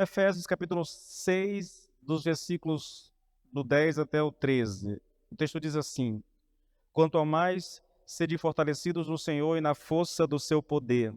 Efésios capítulo 6, dos versículos do 10 até o 13. O texto diz assim: Quanto ao mais, sede fortalecidos no Senhor e na força do seu poder.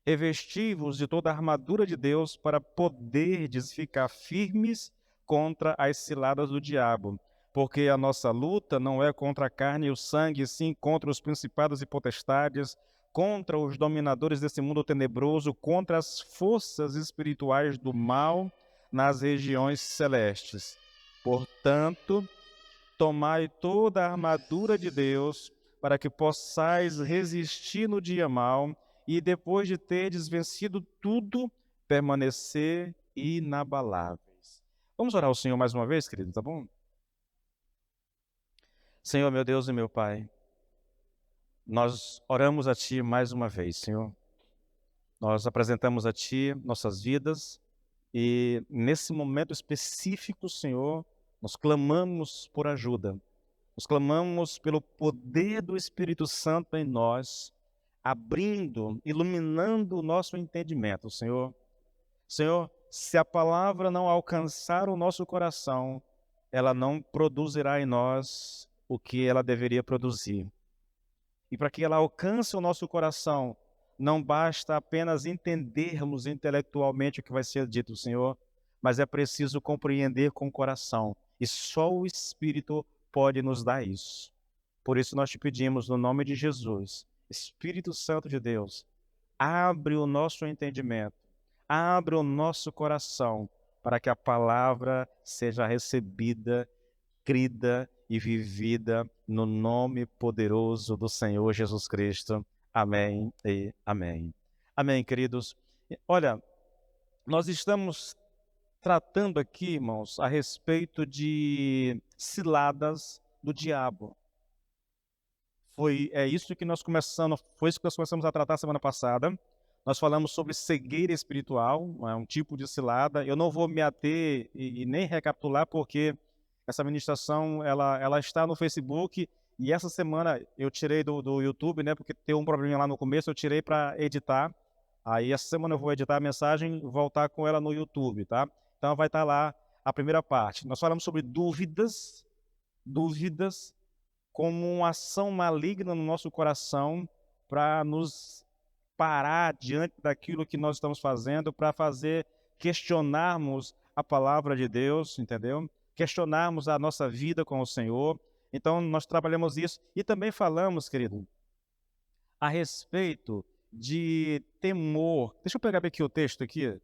Revesti-vos de toda a armadura de Deus para poderdes ficar firmes contra as ciladas do diabo. Porque a nossa luta não é contra a carne e o sangue, sim contra os principados e potestades, contra os dominadores desse mundo tenebroso, contra as forças espirituais do mal nas regiões celestes. Portanto, tomai toda a armadura de Deus, para que possais resistir no dia mau, e depois de terdes vencido tudo, permanecer inabaláveis. Vamos orar ao Senhor mais uma vez, querido, tá bom? Senhor, meu Deus e meu Pai, nós oramos a Ti mais uma vez, Senhor. Nós apresentamos a Ti nossas vidas e nesse momento específico, Senhor, nós clamamos por ajuda. Nós clamamos pelo poder do Espírito Santo em nós, abrindo, iluminando o nosso entendimento, Senhor. Senhor, se a palavra não alcançar o nosso coração, ela não produzirá em nós o que ela deveria produzir. E para que ela alcance o nosso coração, não basta apenas entendermos intelectualmente o que vai ser dito, Senhor, mas é preciso compreender com o coração. E só o Espírito pode nos dar isso. Por isso nós te pedimos, no nome de Jesus, Espírito Santo de Deus, abre o nosso entendimento, abre o nosso coração, para que a palavra seja recebida, crida e vivida no nome poderoso do Senhor Jesus Cristo. Amém e amém. Amém, queridos. Olha, nós estamos tratando aqui, irmãos, a respeito de ciladas do diabo. Foi isso que nós começamos, foi isso que nós começamos a tratar semana passada. Nós falamos sobre cegueira espiritual, um tipo de cilada. Eu não vou me ater e nem recapitular, porque essa ministração ela está no Facebook, e essa semana eu tirei do YouTube, né? Porque tem um probleminha lá no começo, eu tirei para editar. Aí essa semana eu vou editar a mensagem e voltar com ela no YouTube, tá? Então vai estar lá a primeira parte. Nós falamos sobre dúvidas como uma ação maligna no nosso coração para nos parar diante daquilo que nós estamos fazendo, para fazer questionarmos a palavra de Deus, entendeu? Questionarmos a nossa vida com o Senhor. Então, nós trabalhamos isso e também falamos, querido, a respeito de temor. Deixa eu pegar aqui o texto aqui.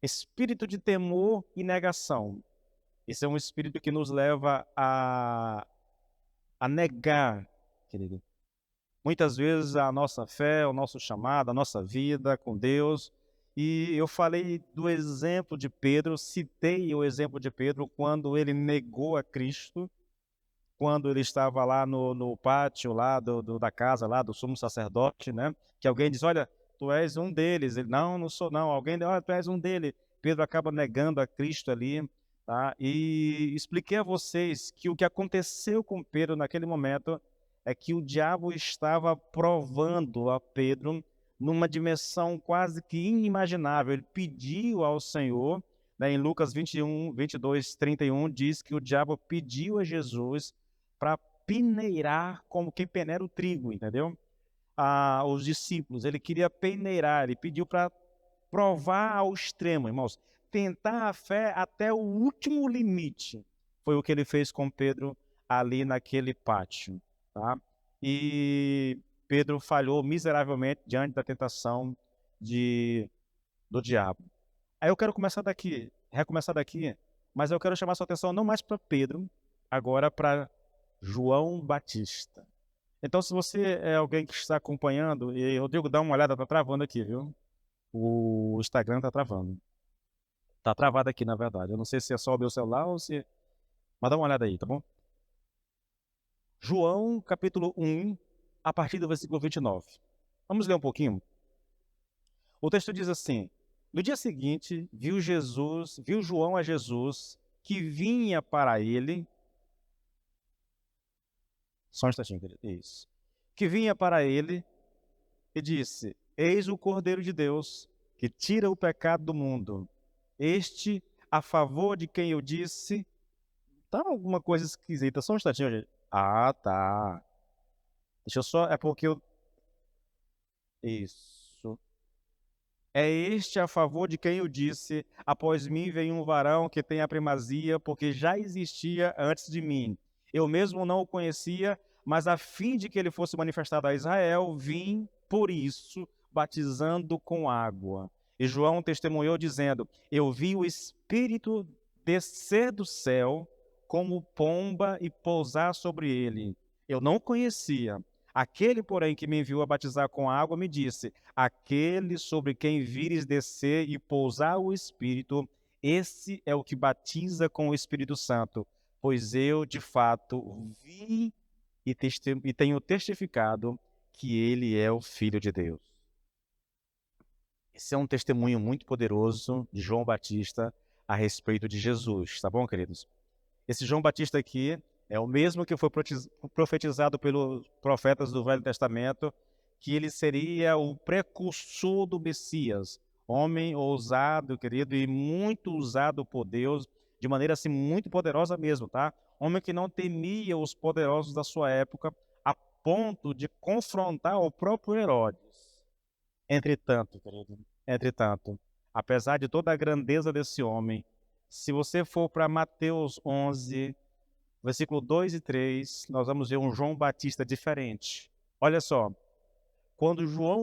Espírito de temor e negação. Esse é um espírito que nos leva a negar, querido, muitas vezes a nossa fé, o nosso chamado, a nossa vida com Deus. E eu falei do exemplo de Pedro, citei o exemplo de Pedro quando ele negou a Cristo, quando ele estava lá no pátio lá da casa lá do sumo sacerdote, né? Que alguém diz, olha, tu és um deles. Ele, não, não sou não. Alguém diz, olha, tu és um deles. Pedro acaba negando a Cristo ali, tá? E expliquei a vocês que o que aconteceu com Pedro naquele momento é que o diabo estava provando a Pedro numa dimensão quase que inimaginável. Ele pediu ao Senhor, né, em Lucas 21, 22, 31, diz que o diabo pediu a Jesus para peneirar como quem peneira o trigo, entendeu? Os discípulos, ele queria peneirar, ele pediu para provar ao extremo, irmãos, tentar a fé até o último limite. Foi o que ele fez com Pedro ali naquele pátio, tá? E Pedro falhou miseravelmente diante da tentação do diabo. Aí eu quero recomeçar daqui, mas eu quero chamar sua atenção não mais para Pedro, agora para João Batista. Então, se você é alguém que está acompanhando, e Rodrigo, dá uma olhada, tá travando aqui, viu? O Instagram tá travando. Tá travado aqui, na verdade. Eu não sei se é só o meu celular ou se... Mas dá uma olhada aí, tá bom? João, capítulo 1, a partir do versículo 29. Vamos ler um pouquinho? O texto diz assim: No dia seguinte, viu João a Jesus, que vinha para ele... Só um instantinho, querido. Isso. Que vinha para ele e disse: Eis o Cordeiro de Deus, que tira o pecado do mundo. Este, a favor de quem eu disse... Tá alguma coisa esquisita, só um instantinho, gente. Ah, tá. Deixa eu só... É porque eu... Isso. É este a favor de quem eu disse, após mim vem um varão que tem a primazia, porque já existia antes de mim. Eu mesmo não o conhecia, mas a fim de que ele fosse manifestado a Israel, vim por isso, batizando com água. E João testemunhou dizendo, eu vi o Espírito descer do céu como pomba e pousar sobre ele. Eu não o conhecia. Aquele, porém, que me enviou a batizar com água, me disse, aquele sobre quem vires descer e pousar o Espírito, esse é o que batiza com o Espírito Santo. Pois eu, de fato, vi e tenho testificado que ele é o Filho de Deus. Esse é um testemunho muito poderoso de João Batista a respeito de Jesus, tá bom, queridos? Esse João Batista aqui é o mesmo que foi profetizado pelos profetas do Velho Testamento, que ele seria o precursor do Messias, homem ousado, querido, e muito usado por Deus, de maneira assim muito poderosa mesmo, tá? Homem que não temia os poderosos da sua época, a ponto de confrontar o próprio Herodes. Entretanto, querido, entretanto, apesar de toda a grandeza desse homem, se você for para Mateus 11, versículo 2 e 3, nós vamos ver um João Batista diferente. Olha só, quando João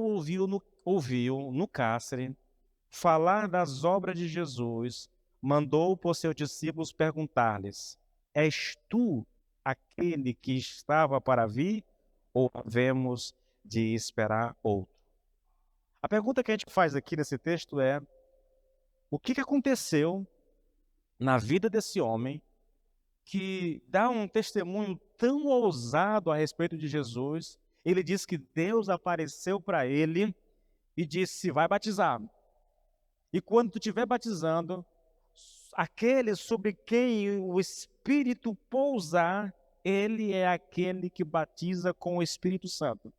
ouviu no cárcere falar das obras de Jesus, mandou por seus discípulos perguntar-lhes, és tu aquele que estava para vir ou havemos de esperar outro? A pergunta que a gente faz aqui nesse texto é, o que aconteceu na vida desse homem que dá um testemunho tão ousado a respeito de Jesus? Ele diz que Deus apareceu para ele e disse, vai batizar. E quando tu estiver batizando, aquele sobre quem o Espírito pousar, ele é aquele que batiza com o Espírito Santo.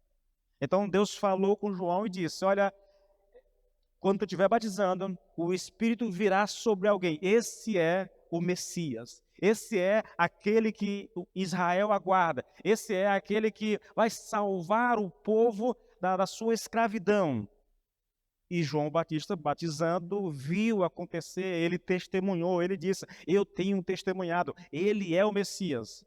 Então Deus falou com João e disse, olha, quando tu estiver batizando, o Espírito virá sobre alguém. Esse é o Messias. Esse é aquele que Israel aguarda. Esse é aquele que vai salvar o povo da sua escravidão. E João Batista, batizando, viu acontecer, ele testemunhou, ele disse, eu tenho testemunhado, ele é o Messias.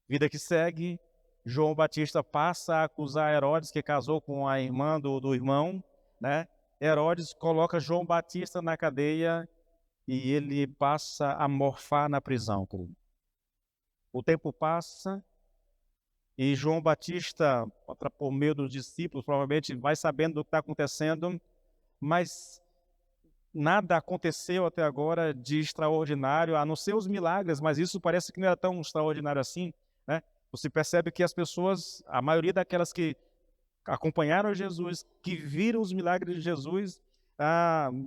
Vida que segue, João Batista passa a acusar Herodes, que casou com a irmã do irmão, né? Herodes coloca João Batista na cadeia e ele passa a morfar na prisão. Querido. O tempo passa e João Batista, por meio dos discípulos, provavelmente vai sabendo do que está acontecendo, mas nada aconteceu até agora de extraordinário, a não ser os milagres, mas isso parece que não era tão extraordinário assim, né? Você percebe que as pessoas, a maioria daquelas que acompanharam Jesus, que viram os milagres de Jesus,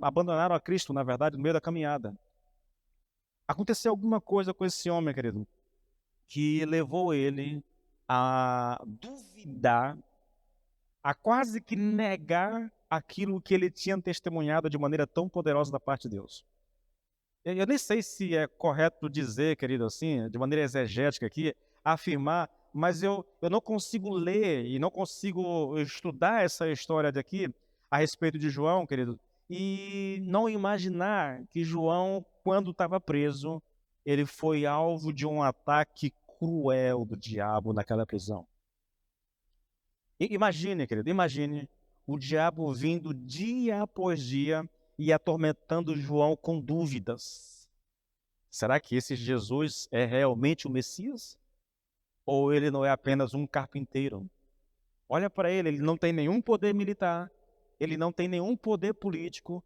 abandonaram a Cristo, na verdade, no meio da caminhada. Aconteceu alguma coisa com esse homem, querido, que levou ele a duvidar, a quase que negar aquilo que ele tinha testemunhado de maneira tão poderosa da parte de Deus. Eu nem sei se é correto dizer, querido, assim, de maneira exegética aqui, afirmar, mas eu não consigo ler e não consigo estudar essa história daqui a respeito de João, querido, e não imaginar que João, quando estava preso, ele foi alvo de um ataque cruel do diabo naquela prisão. Imagine, querido, imagine o diabo vindo dia após dia e atormentando João com dúvidas. Será que esse Jesus é realmente o Messias? Ou ele não é apenas um carpinteiro? Olha para ele não tem nenhum poder militar, ele não tem nenhum poder político.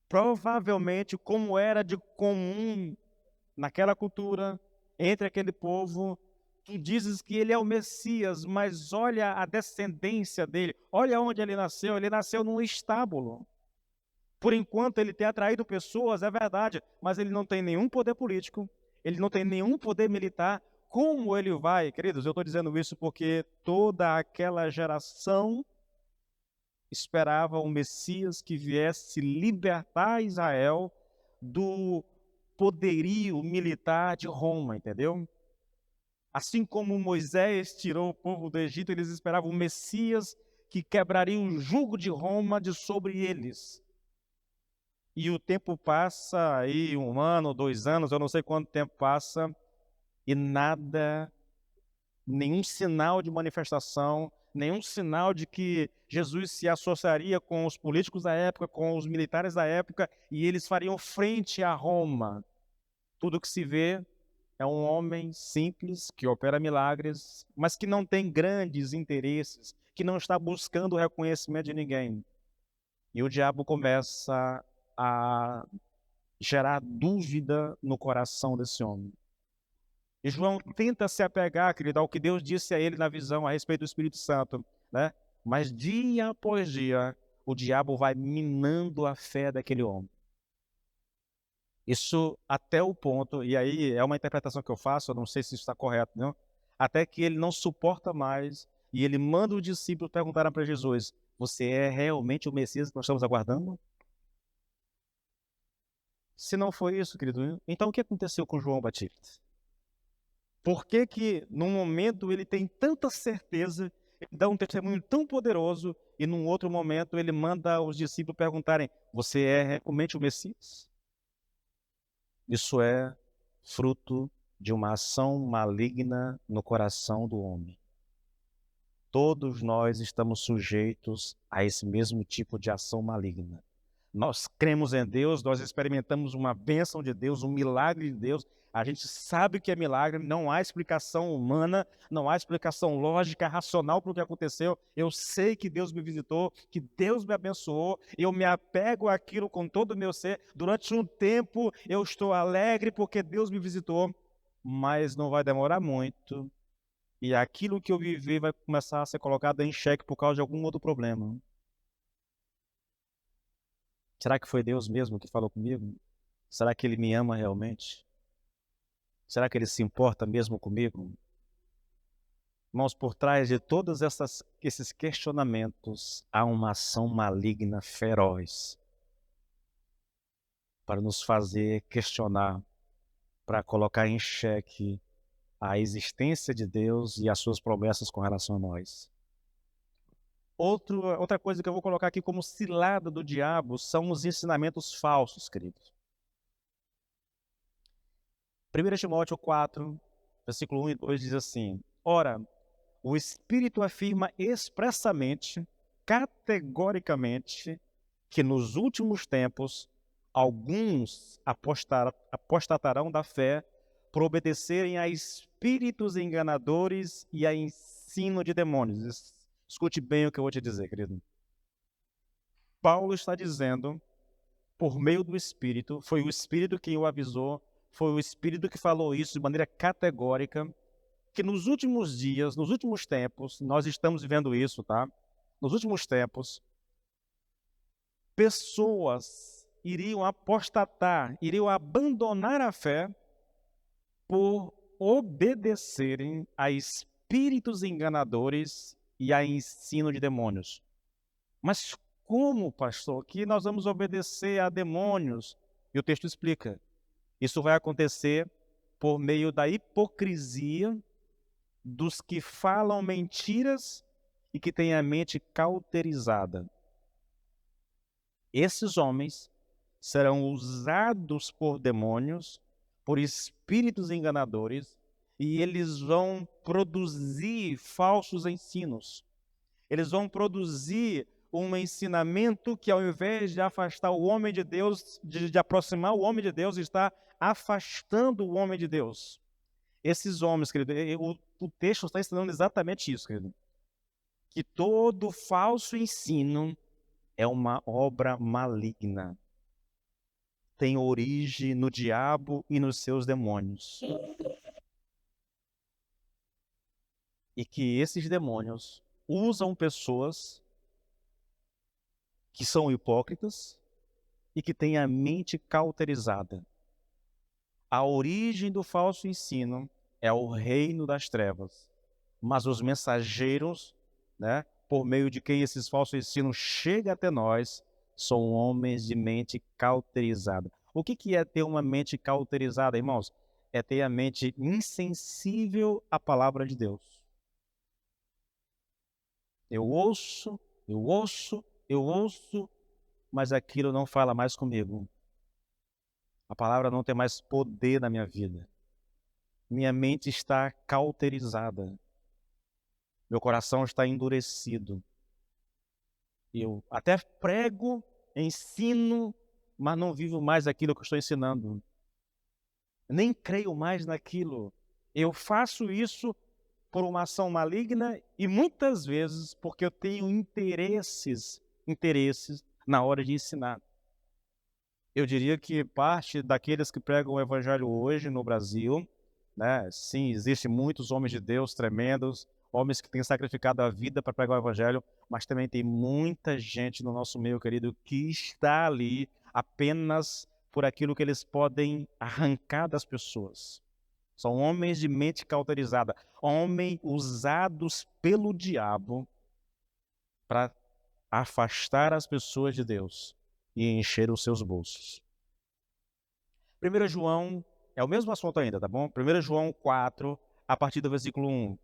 Provavelmente, como era de comum naquela cultura, entre aquele povo, tu dizes que ele é o Messias, mas olha a descendência dele, olha onde ele nasceu num estábulo. Por enquanto ele tem atraído pessoas, é verdade, mas ele não tem nenhum poder político, ele não tem nenhum poder militar. Como ele vai, queridos, eu estou dizendo isso porque toda aquela geração esperava um Messias que viesse libertar Israel do poderio militar de Roma, entendeu? Assim como Moisés tirou o povo do Egito, eles esperavam um Messias que quebraria o jugo de Roma de sobre eles. E o tempo passa, aí 1 ano, 2 anos, eu não sei quanto tempo passa, e nada, nenhum sinal de manifestação, nenhum sinal de que Jesus se associaria com os políticos da época, com os militares da época, e eles fariam frente a Roma. Tudo que se vê é um homem simples, que opera milagres, mas que não tem grandes interesses, que não está buscando o reconhecimento de ninguém. E o diabo começa a gerar dúvida no coração desse homem. E João tenta se apegar, querido, ao que Deus disse a ele na visão a respeito do Espírito Santo, né? Mas dia após dia, o diabo vai minando a fé daquele homem. Isso até o ponto, e aí é uma interpretação que eu faço, eu não sei se isso está correto, não? Até que ele não suporta mais e ele manda os discípulos perguntarem para Jesus: você é realmente o Messias que nós estamos aguardando? Se não foi isso, querido, então o que aconteceu com João Batista? Por que que, num momento, ele tem tanta certeza, ele dá um testemunho tão poderoso, e num outro momento ele manda os discípulos perguntarem: você é realmente o Messias? Isso é fruto de uma ação maligna no coração do homem. Todos nós estamos sujeitos a esse mesmo tipo de ação maligna. Nós cremos em Deus, nós experimentamos uma bênção de Deus, um milagre de Deus. A gente sabe que é milagre, não há explicação humana, não há explicação lógica, racional para o que aconteceu. Eu sei que Deus me visitou, que Deus me abençoou, eu me apego àquilo com todo o meu ser. Durante um tempo eu estou alegre porque Deus me visitou, mas não vai demorar muito e aquilo que eu vivi vai começar a ser colocado em xeque por causa de algum outro problema. Será que foi Deus mesmo que falou comigo? Será que Ele me ama realmente? Será que Ele se importa mesmo comigo? Irmãos, por trás de todos esses questionamentos, há uma ação maligna feroz para nos fazer questionar, para colocar em xeque a existência de Deus e as suas promessas com relação a nós. Outra coisa que eu vou colocar aqui como cilada do diabo são os ensinamentos falsos, queridos. 1 Timóteo 4, versículo 1 e 2 diz assim: ora, o Espírito afirma expressamente, categoricamente, que nos últimos tempos alguns apostatarão da fé por obedecerem a espíritos enganadores e a ensino de demônios. Escute bem o que eu vou te dizer, querido. Paulo está dizendo, por meio do Espírito, foi o Espírito quem o avisou, foi o Espírito que falou isso de maneira categórica, que nos últimos dias, nos últimos tempos, nós estamos vivendo isso, tá? Nos últimos tempos, pessoas iriam apostatar, iriam abandonar a fé por obedecerem a espíritos enganadores e a ensino de demônios. Mas como, pastor, que nós vamos obedecer a demônios? E o texto explica. Isso vai acontecer por meio da hipocrisia dos que falam mentiras e que têm a mente cauterizada. Esses homens serão usados por demônios, por espíritos enganadores, e eles vão produzir falsos ensinos. Eles vão produzir um ensinamento que, ao invés de afastar o homem de Deus, de aproximar o homem de Deus, está afastando o homem de Deus. Esses homens, querido, o texto está ensinando exatamente isso, querido. Que todo falso ensino é uma obra maligna. Tem origem no diabo e nos seus demônios. E que esses demônios usam pessoas que são hipócritas e que têm a mente cauterizada. A origem do falso ensino é o reino das trevas, mas os mensageiros, né, por meio de quem esses falsos ensinos chegam até nós, são homens de mente cauterizada. O que é ter uma mente cauterizada, irmãos? É ter a mente insensível à palavra de Deus. Eu ouço, eu ouço, eu ouço, mas aquilo não fala mais comigo. A palavra não tem mais poder na minha vida. Minha mente está cauterizada. Meu coração está endurecido. Eu até prego, ensino, mas não vivo mais aquilo que eu estou ensinando. Nem creio mais naquilo. Eu faço isso por uma ação maligna e muitas vezes porque eu tenho interesses na hora de ensinar. Eu diria que parte daqueles que pregam o evangelho hoje no Brasil, né? Sim, existem muitos homens de Deus tremendos, homens que têm sacrificado a vida para pregar o evangelho, mas também tem muita gente no nosso meio, querido, que está ali apenas por aquilo que eles podem arrancar das pessoas. São homens de mente cauterizada, homens usados pelo diabo para afastar as pessoas de Deus e encher os seus bolsos. 1 João, é o mesmo assunto ainda, tá bom? 1 João 4, a partir do versículo 1.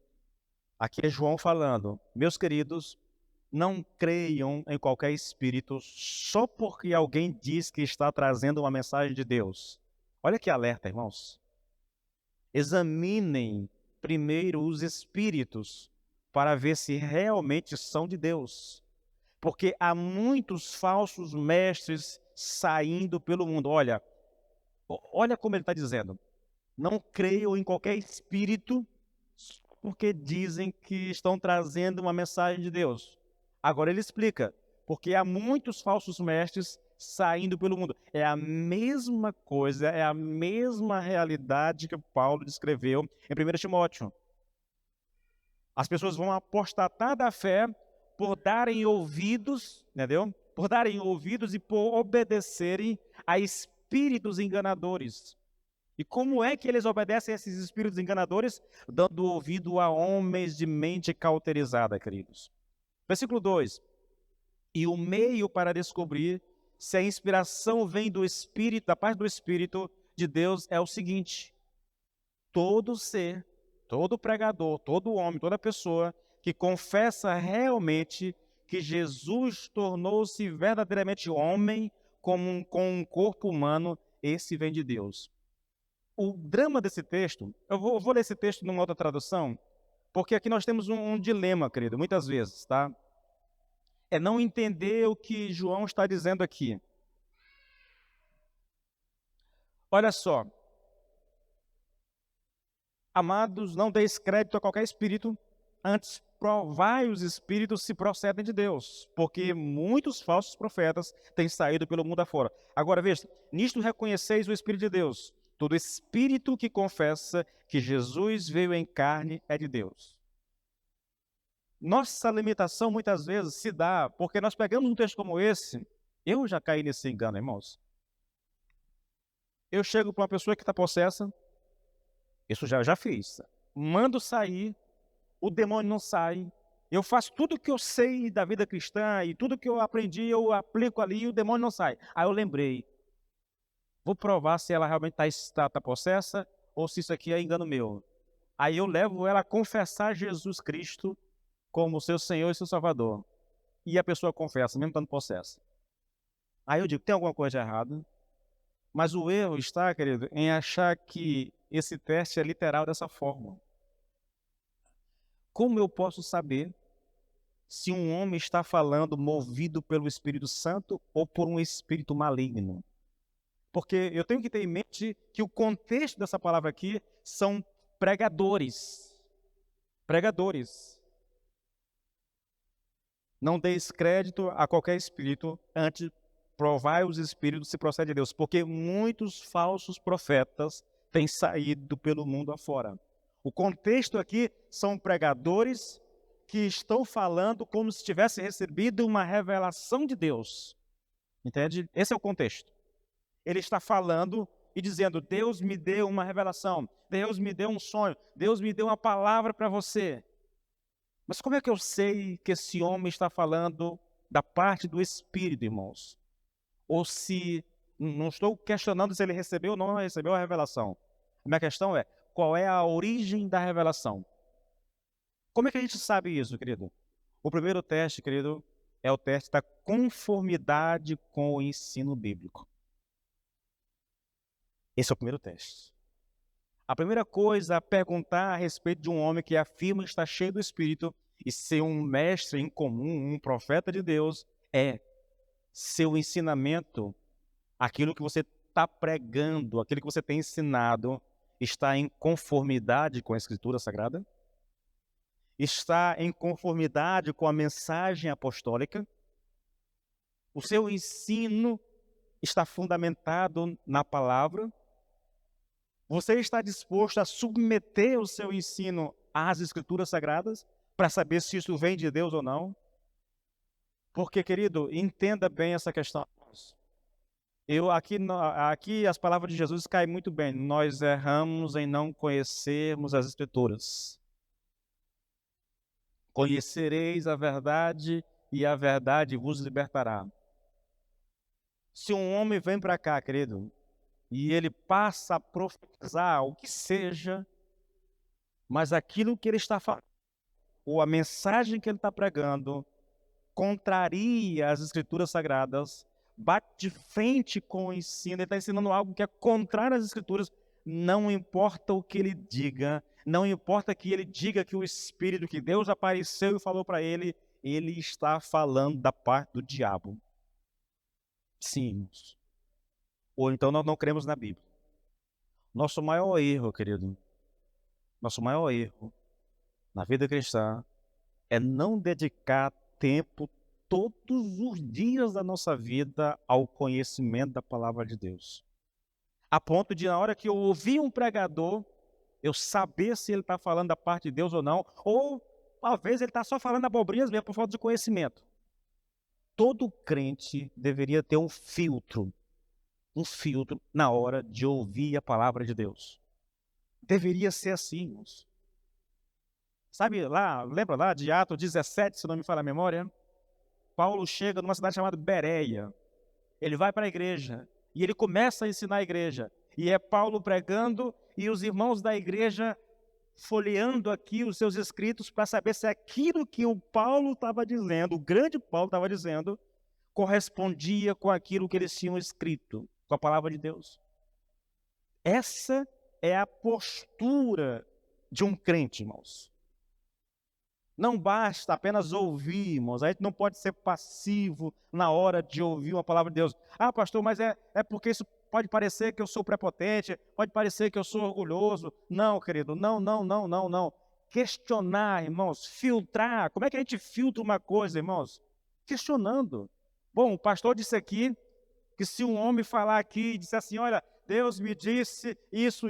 Aqui é João falando: meus queridos, não creiam em qualquer espírito só porque alguém diz que está trazendo uma mensagem de Deus. Olha que alerta, irmãos. Examinem primeiro os espíritos para ver se realmente são de Deus. Porque há muitos falsos mestres saindo pelo mundo. Olha como ele está dizendo. Não creiam em qualquer espírito porque dizem que estão trazendo uma mensagem de Deus. Agora ele explica, porque há muitos falsos mestres saindo pelo mundo. É a mesma coisa, é a mesma realidade que Paulo descreveu em 1 Timóteo. As pessoas vão apostatar da fé por darem ouvidos, entendeu? Por darem ouvidos e por obedecerem a espíritos enganadores. E como é que eles obedecem a esses espíritos enganadores? Dando ouvido a homens de mente cauterizada, queridos. Versículo 2. E o meio para descobrir se a inspiração vem do Espírito, da parte do Espírito de Deus, é o seguinte: todo ser, todo pregador, todo homem, toda pessoa que confessa realmente que Jesus tornou-se verdadeiramente homem com um corpo humano, esse vem de Deus. O drama desse texto, eu vou ler esse texto numa outra tradução, porque aqui nós temos um dilema, querido, muitas vezes, tá? É não entender o que João está dizendo aqui. Olha só. Amados, não deis crédito a qualquer espírito, antes provai os espíritos se procedem de Deus, porque muitos falsos profetas têm saído pelo mundo afora. Agora veja, nisto reconheceis o Espírito de Deus. Todo espírito que confessa que Jesus veio em carne é de Deus. Nossa limitação muitas vezes se dá porque nós pegamos um texto como esse. Eu já caí nesse engano, irmãos. Eu chego para uma pessoa que está possessa, isso já fiz. Mando sair, o demônio não sai. Eu faço tudo o que eu sei da vida cristã e tudo que eu aprendi, eu aplico ali e o demônio não sai. Aí eu lembrei, vou provar se ela realmente está possessa ou se isso aqui é engano meu. Aí eu levo ela a confessar Jesus Cristo como seu Senhor e seu Salvador. E a pessoa confessa, mesmo estando possessa. Aí eu digo, tem alguma coisa errada? Mas o erro está, querido, em achar que esse teste é literal dessa forma. Como eu posso saber se um homem está falando movido pelo Espírito Santo ou por um espírito maligno? Porque eu tenho que ter em mente que o contexto dessa palavra aqui são pregadores. Pregadores. Não deis crédito a qualquer espírito, antes provai os espíritos se procede de Deus, porque muitos falsos profetas têm saído pelo mundo afora. O contexto aqui são pregadores que estão falando como se tivessem recebido uma revelação de Deus. Entende? Esse é o contexto. Ele está falando e dizendo, Deus me deu uma revelação, Deus me deu um sonho, Deus me deu uma palavra para você. Mas como é que eu sei que esse homem está falando da parte do Espírito, irmãos? Ou se, não estou questionando se ele recebeu ou não recebeu a revelação. A minha questão é, qual é a origem da revelação? Como é que a gente sabe isso, querido? O primeiro teste, querido, é o teste da conformidade com o ensino bíblico. Esse é o primeiro teste. A primeira coisa a perguntar a respeito de um homem que afirma estar cheio do Espírito e ser um mestre em comum, um profeta de Deus, é seu ensinamento, aquilo que você está pregando, aquilo que você tem ensinado, está em conformidade com a Escritura Sagrada? Está em conformidade com a mensagem apostólica? O seu ensino está fundamentado na palavra? Você está disposto a submeter o seu ensino às Escrituras Sagradas para saber se isso vem de Deus ou não? Porque, querido, entenda bem essa questão. Aqui as palavras de Jesus caem muito bem. Nós erramos em não conhecermos as Escrituras. Conhecereis a verdade e a verdade vos libertará. Se um homem vem para cá, querido, e ele passa a profetizar o que seja, mas aquilo que ele está falando, ou a mensagem que ele está pregando, contraria as Escrituras Sagradas, bate de frente com o ensino, ele está ensinando algo que é contrário às Escrituras, não importa o que ele diga, não importa que ele diga que o Espírito, que Deus apareceu e falou para ele está falando da parte do diabo. Sim, irmãos. Ou então nós não cremos na Bíblia. Nosso maior erro, querido, nosso maior erro na vida cristã é não dedicar tempo todos os dias da nossa vida ao conhecimento da palavra de Deus. A ponto de, na hora que eu ouvir um pregador, eu saber se ele está falando da parte de Deus ou não, ou talvez ele está só falando abobrinhas mesmo por falta de conhecimento. Todo crente deveria ter um filtro na hora de ouvir a palavra de Deus. Deveria ser assim, irmãos. Sabe lá, lembra lá de Atos 17, se não me falha a memória? Paulo chega numa cidade chamada Bereia. Ele vai para a igreja e ele começa a ensinar a igreja. E é Paulo pregando e os irmãos da igreja folheando aqui os seus escritos para saber se aquilo que o Paulo estava dizendo, o grande Paulo estava dizendo, correspondia com aquilo que eles tinham escrito, com a palavra de Deus. Essa é a postura de um crente, irmãos. Não basta apenas ouvir, irmãos. A gente não pode ser passivo na hora de ouvir uma palavra de Deus. Ah, pastor, mas é porque isso pode parecer que eu sou prepotente, pode parecer que eu sou orgulhoso. Não, querido, não. Questionar, irmãos, filtrar. Como é que a gente filtra uma coisa, irmãos? Questionando. Bom, o pastor disse aqui que se um homem falar aqui e disser assim, olha, Deus me disse isso,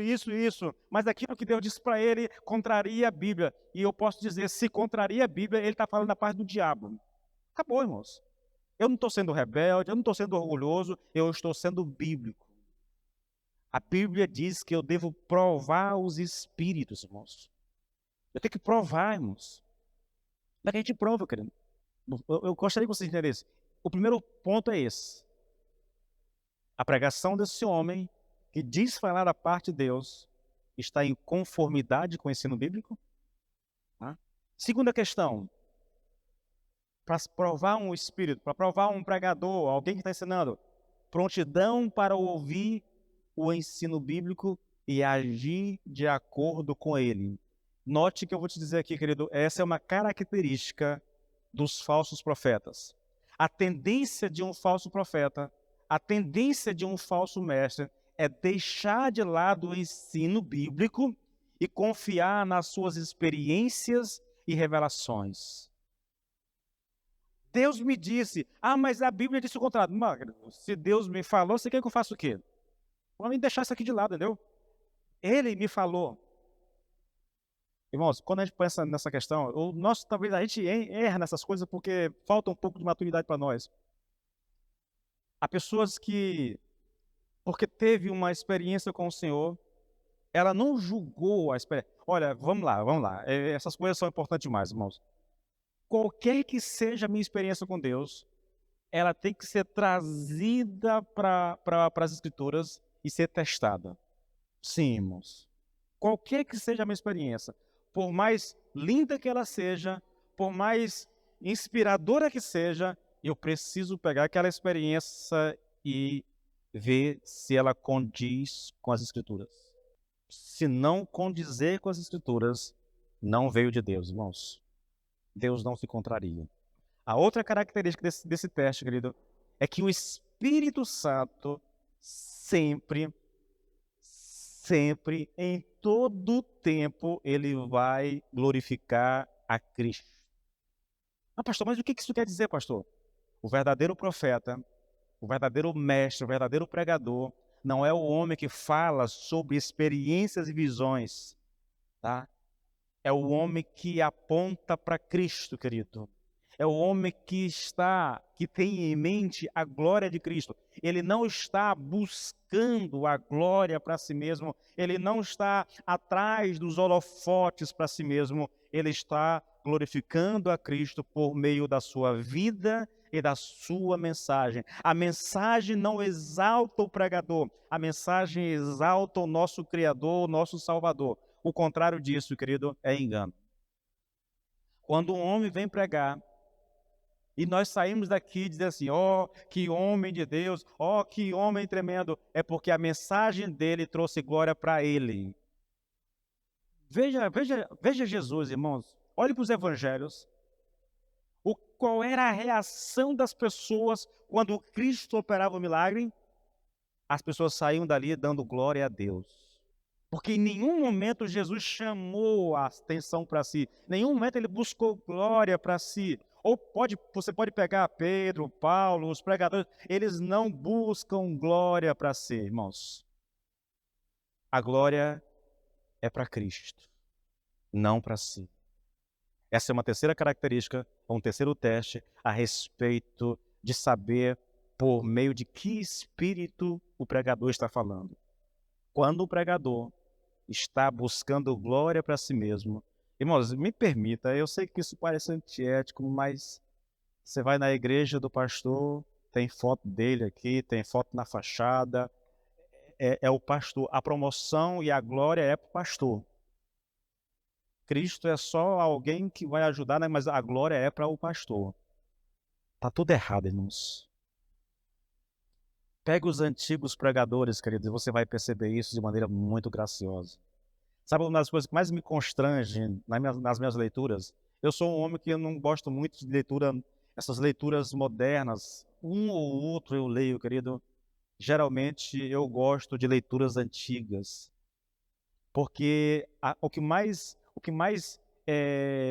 mas aquilo que Deus disse para ele contraria a Bíblia. E eu posso dizer, se contraria a Bíblia, ele está falando da parte do diabo. Acabou, irmãos. Eu não estou sendo rebelde, eu não estou sendo orgulhoso, eu estou sendo bíblico. A Bíblia diz que eu devo provar os espíritos, irmãos. Eu tenho que provar, irmãos. Como é que a gente prova, querido? Eu gostaria que vocês entendessem. O primeiro ponto é esse. A pregação desse homem que diz falar da parte de Deus está em conformidade com o ensino bíblico? Tá? Segunda questão, para provar um espírito, para provar um pregador, alguém que está ensinando, prontidão para ouvir o ensino bíblico e agir de acordo com ele. Note que eu vou te dizer aqui, querido, essa é uma característica dos falsos profetas. A tendência de um falso profeta, a tendência de um falso mestre é deixar de lado o ensino bíblico e confiar nas suas experiências e revelações. Deus me disse, mas a Bíblia disse o contrário. Mano, se Deus me falou, você quer que eu faça o quê? Vamos deixar isso aqui de lado, entendeu? Ele me falou. Irmãos, quando a gente pensa nessa questão, talvez a gente erra nessas coisas porque falta um pouco de maturidade para nós. Há pessoas que, porque teve uma experiência com o Senhor, ela não julgou a experiência. Olha, vamos lá. Essas coisas são importantes demais, irmãos. qualquer que seja a minha experiência com Deus, ela tem que ser trazida para as Escrituras e ser testada. Sim, irmãos. Qualquer que seja a minha experiência, por mais linda que ela seja, por mais inspiradora que seja, eu preciso pegar aquela experiência e ver se ela condiz com as Escrituras. Se não condizer com as Escrituras, não veio de Deus, irmãos. Deus não se contraria. A outra característica desse teste, querido, é que o Espírito Santo sempre, em todo tempo, ele vai glorificar a Cristo. Ah, pastor, mas o que isso quer dizer, pastor? O verdadeiro profeta, o verdadeiro mestre, o verdadeiro pregador, não é o homem que fala sobre experiências e visões, tá? É o homem que aponta para Cristo, querido. É o homem que tem em mente a glória de Cristo. Ele não está buscando a glória para si mesmo. Ele não está atrás dos holofotes para si mesmo. Ele está glorificando a Cristo por meio da sua vida e da sua mensagem. A mensagem não exalta o pregador. A mensagem exalta o nosso Criador, o nosso Salvador. O contrário disso, querido, é engano. Quando um homem vem pregar, e nós saímos daqui e dizemos assim, que homem de Deus, que homem tremendo, é porque a mensagem dele trouxe glória para ele. Veja Jesus, irmãos. Olhe para os evangelhos. Qual era a reação das pessoas quando Cristo operava o milagre? As pessoas saíam dali dando glória a Deus. Porque em nenhum momento Jesus chamou a atenção para si. Em nenhum momento ele buscou glória para si. Você pode pegar Pedro, Paulo, os pregadores, eles não buscam glória para si, irmãos. A glória é para Cristo, não para si. Essa é uma terceira característica, um terceiro teste a respeito de saber por meio de que espírito o pregador está falando. Quando o pregador está buscando glória para si mesmo. Irmãos, me permita, eu sei que isso parece antiético, mas você vai na igreja do pastor, tem foto dele aqui, tem foto na fachada, é o pastor. A promoção e a glória é para o pastor. Cristo é só alguém que vai ajudar, né? Mas a glória é para o pastor. Está tudo errado, irmãos. Pega os antigos pregadores, queridos, e você vai perceber isso de maneira muito graciosa. Sabe uma das coisas que mais me constrange nas minhas leituras? Eu sou um homem que eu não gosto muito de leitura, essas leituras modernas. Um ou outro eu leio, querido. Geralmente eu gosto de leituras antigas. Porque o que mais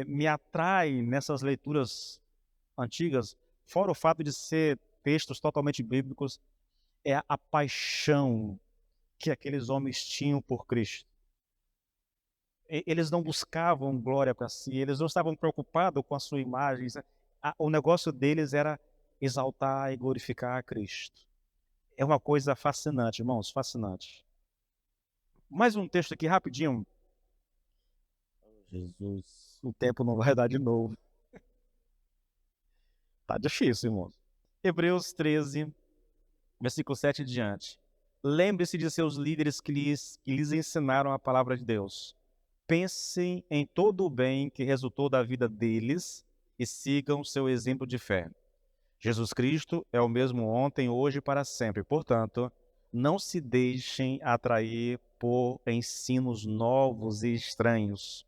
me atrai nessas leituras antigas, fora o fato de ser textos totalmente bíblicos, é a paixão que aqueles homens tinham por Cristo. Eles não buscavam glória para si, eles não estavam preocupados com a sua imagem. O negócio deles era exaltar e glorificar a Cristo. É uma coisa fascinante, irmãos, fascinante. Mais um texto aqui, rapidinho. Jesus, o tempo não vai dar de novo. Tá difícil, irmãos. Hebreus 13, versículo 7 em diante. Lembre-se de seus líderes que lhes ensinaram a palavra de Deus. Pensem em todo o bem que resultou da vida deles e sigam seu exemplo de fé. Jesus Cristo é o mesmo ontem, hoje e para sempre. Portanto, não se deixem atrair por ensinos novos e estranhos.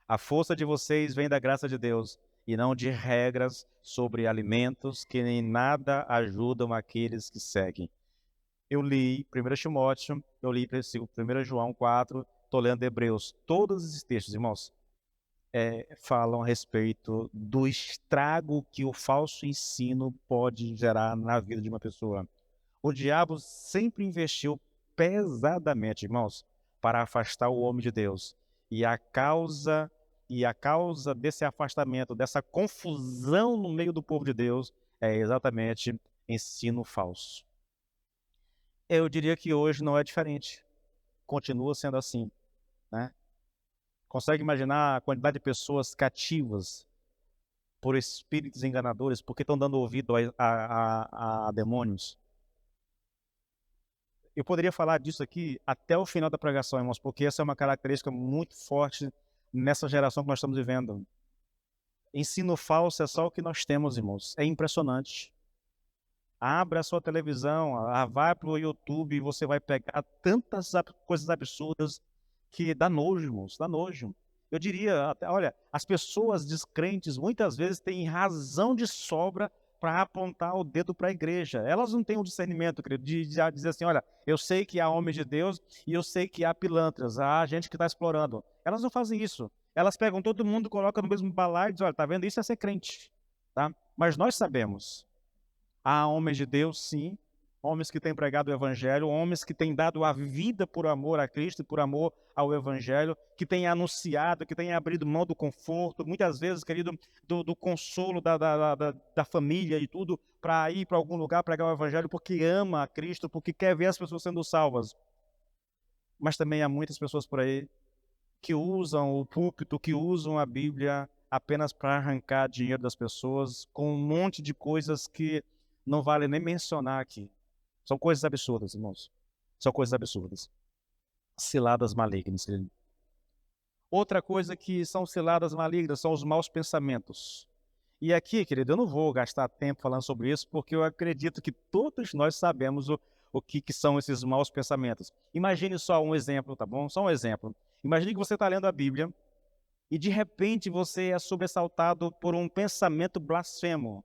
A força de vocês vem da graça de Deus e não de regras sobre alimentos que em nada ajudam aqueles que seguem. Eu li 1 Timóteo, eu li 1 João 4, estou lendo Hebreus. Todos esses textos, irmãos, falam a respeito do estrago que o falso ensino pode gerar na vida de uma pessoa. O diabo sempre investiu pesadamente, irmãos, para afastar o homem de Deus. E a causa desse afastamento, dessa confusão no meio do povo de Deus, é exatamente ensino falso. Eu diria que hoje não é diferente. Continua sendo assim, né? Consegue imaginar a quantidade de pessoas cativas por espíritos enganadores, porque estão dando ouvido a demônios. Eu poderia falar disso aqui até o final da pregação, irmãos, porque essa é uma característica muito forte nessa geração que nós estamos vivendo. Ensino falso é só o que nós temos, irmãos. É impressionante. Abra a sua televisão, vai para o YouTube e você vai pegar tantas coisas absurdas que dá nojo, irmãos, dá nojo. Eu diria, olha, as pessoas descrentes muitas vezes têm razão de sobra para apontar o dedo para a igreja. Elas não têm o discernimento, querido, de dizer assim, olha, eu sei que há homens de Deus e eu sei que há pilantras, há gente que está explorando. Elas não fazem isso. Elas pegam todo mundo, colocam no mesmo balaio e dizem, olha, tá vendo, isso é ser crente. Tá? Mas nós sabemos. Há homens de Deus, sim, homens que têm pregado o Evangelho, homens que têm dado a vida por amor a Cristo e por amor ao Evangelho, que têm anunciado, que têm abrido mão do conforto, muitas vezes, querido, do consolo da família e tudo, para ir para algum lugar pregar o Evangelho porque ama a Cristo, porque quer ver as pessoas sendo salvas. Mas também há muitas pessoas por aí que usam o púlpito, que usam a Bíblia apenas para arrancar dinheiro das pessoas, com um monte de coisas que não vale nem mencionar aqui. São coisas absurdas, irmãos. São coisas absurdas. Ciladas malignas. Outra coisa que são ciladas malignas são os maus pensamentos. E aqui, querido, eu não vou gastar tempo falando sobre isso, porque eu acredito que todos nós sabemos o que são esses maus pensamentos. Imagine só um exemplo, tá bom? Só um exemplo. Imagine que você está lendo a Bíblia e de repente você é sobressaltado por um pensamento blasfemo.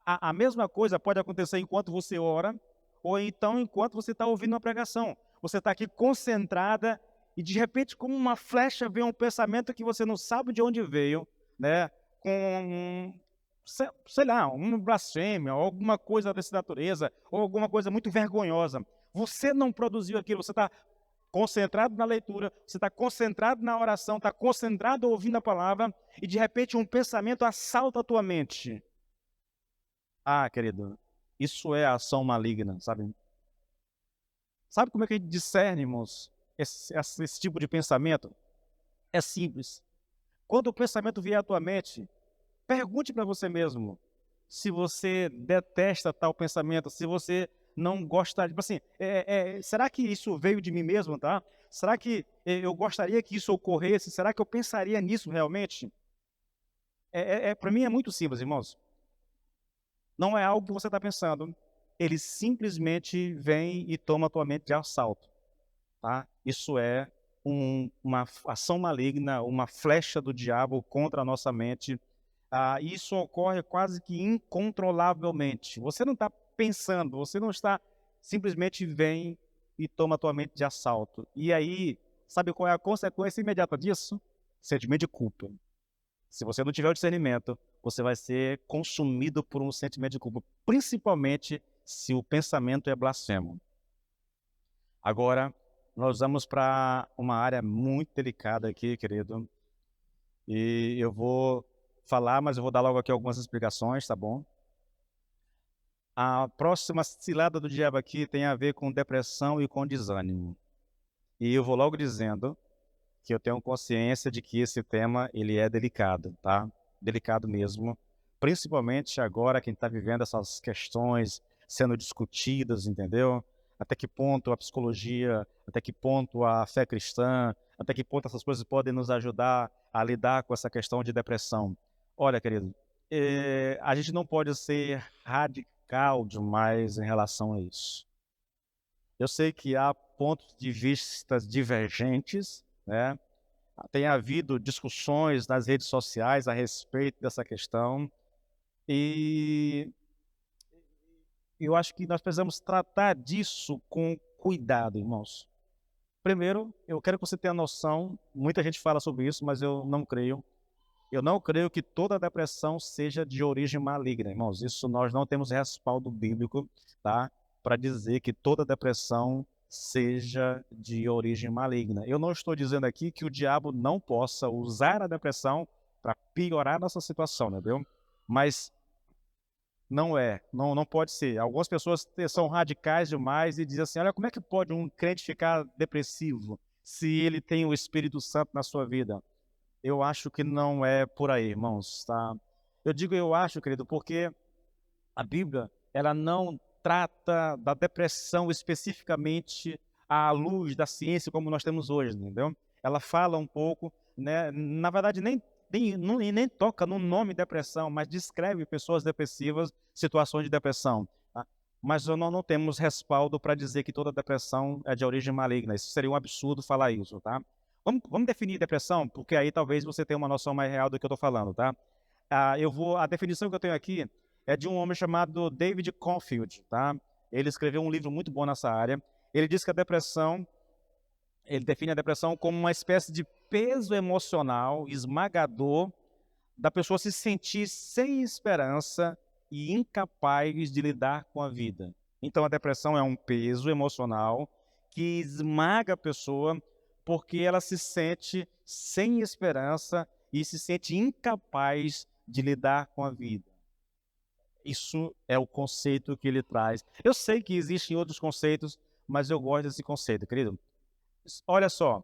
A mesma coisa pode acontecer enquanto você ora, ou então enquanto você está ouvindo uma pregação. Você está aqui concentrada e de repente, como uma flecha, vem um pensamento que você não sabe de onde veio, né? Com, sei lá, uma blasfêmia, ou alguma coisa dessa natureza, ou alguma coisa muito vergonhosa. Você não produziu aquilo, você está concentrado na leitura, você está concentrado na oração, está concentrado ouvindo a palavra, e de repente um pensamento assalta a tua mente. Ah, querido, isso é ação maligna, sabe? Sabe como é que a gente discerne, irmãos, esse tipo de pensamento? É simples. Quando o pensamento vier à tua mente, pergunte para você mesmo se você detesta tal pensamento, se você não gosta, tipo assim, será que isso veio de mim mesmo, tá? Será que eu gostaria que isso ocorresse? Será que eu pensaria nisso realmente? Para mim é muito simples, irmãos. Não é algo que você está pensando. Ele simplesmente vem e toma a tua mente de assalto. Tá? Isso é uma ação maligna, uma flecha do diabo contra a nossa mente. Isso ocorre quase que incontrolavelmente. Você não está pensando, você não está, simplesmente vem e toma a tua mente de assalto. E aí, sabe qual é a consequência imediata disso? Sentimento de culpa. Se você não tiver o discernimento, você vai ser consumido por um sentimento de culpa, principalmente se o pensamento é blasfemo. Agora, nós vamos para uma área muito delicada aqui, querido. E eu vou falar, mas eu vou dar logo aqui algumas explicações, tá bom? A próxima cilada do diabo aqui tem a ver com depressão e com desânimo. E eu vou logo dizendo que eu tenho consciência de que esse tema, ele é delicado, tá? Delicado mesmo. Principalmente agora quem está vivendo essas questões sendo discutidas, entendeu? Até que ponto a psicologia, até que ponto a fé cristã, até que ponto essas coisas podem nos ajudar a lidar com essa questão de depressão. Olha, querido, a gente não pode ser radical demais em relação a isso. Eu sei que há pontos de vista divergentes, né? Tem havido discussões nas redes sociais a respeito dessa questão e eu acho que nós precisamos tratar disso com cuidado, irmãos. Primeiro, eu quero que você tenha noção, muita gente fala sobre isso, mas eu não creio. Eu não creio que toda depressão seja de origem maligna, irmãos. Isso nós não temos respaldo bíblico, tá? Para dizer que toda depressão seja de origem maligna. Eu não estou dizendo aqui que o diabo não possa usar a depressão para piorar nossa situação, entendeu? Mas não pode ser. Algumas pessoas são radicais demais e dizem assim, olha, como é que pode um crente ficar depressivo se ele tem o Espírito Santo na sua vida? Eu acho que não é por aí, irmãos, tá? Eu digo eu acho, querido, porque a Bíblia, ela não trata da depressão especificamente à luz da ciência como nós temos hoje, entendeu? Ela fala um pouco, né, na verdade nem toca no nome depressão, mas descreve pessoas depressivas, situações de depressão, tá? Mas nós não temos respaldo para dizer que toda depressão é de origem maligna. Isso seria um absurdo falar isso, tá? Vamos definir depressão, porque aí talvez você tenha uma noção mais real do que eu estou falando, tá? A definição que eu tenho aqui é de um homem chamado David Confield, tá? Ele escreveu um livro muito bom nessa área. Ele diz que ele define a depressão como uma espécie de peso emocional esmagador da pessoa se sentir sem esperança e incapaz de lidar com a vida. Então a depressão é um peso emocional que esmaga a pessoa porque ela se sente sem esperança e se sente incapaz de lidar com a vida. Isso é o conceito que ele traz. Eu sei que existem outros conceitos, mas eu gosto desse conceito, querido. Olha só,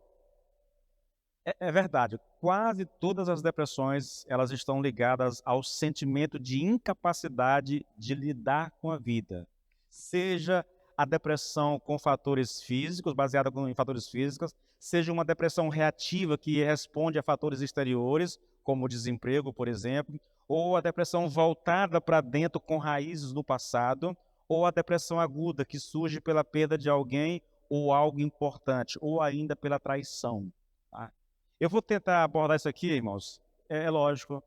é verdade, quase todas as depressões, elas estão ligadas ao sentimento de incapacidade de lidar com a vida. Seja a depressão com fatores físicos, baseada em fatores físicos, seja uma depressão reativa que responde a fatores exteriores, como o desemprego, por exemplo, ou a depressão voltada para dentro com raízes no passado, ou a depressão aguda que surge pela perda de alguém ou algo importante, ou ainda pela traição. Tá? Eu vou tentar abordar isso aqui, irmãos. É lógico,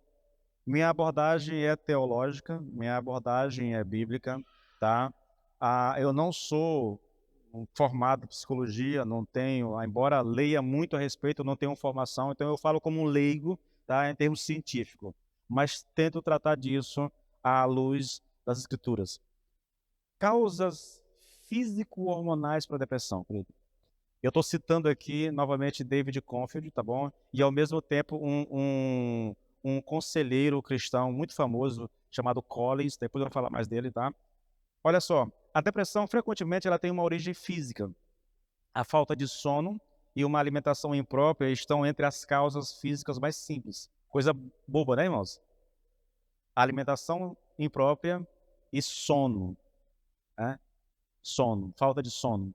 minha abordagem é teológica, minha abordagem é bíblica, tá? Eu não sou formado em psicologia, não tenho, embora leia muito a respeito, eu não tenho formação, então eu falo como um leigo, tá? Em termos científicos, mas tento tratar disso à luz das escrituras. Causas físico-hormonais para a depressão, querido. Eu estou citando aqui novamente David Confield, tá bom? E ao mesmo tempo um conselheiro cristão muito famoso chamado Collins, depois eu vou falar mais dele, tá? Olha só, a depressão frequentemente ela tem uma origem física. A falta de sono e uma alimentação imprópria estão entre as causas físicas mais simples. Coisa boba, né, irmãos? Alimentação imprópria e sono, né? Sono, falta de sono.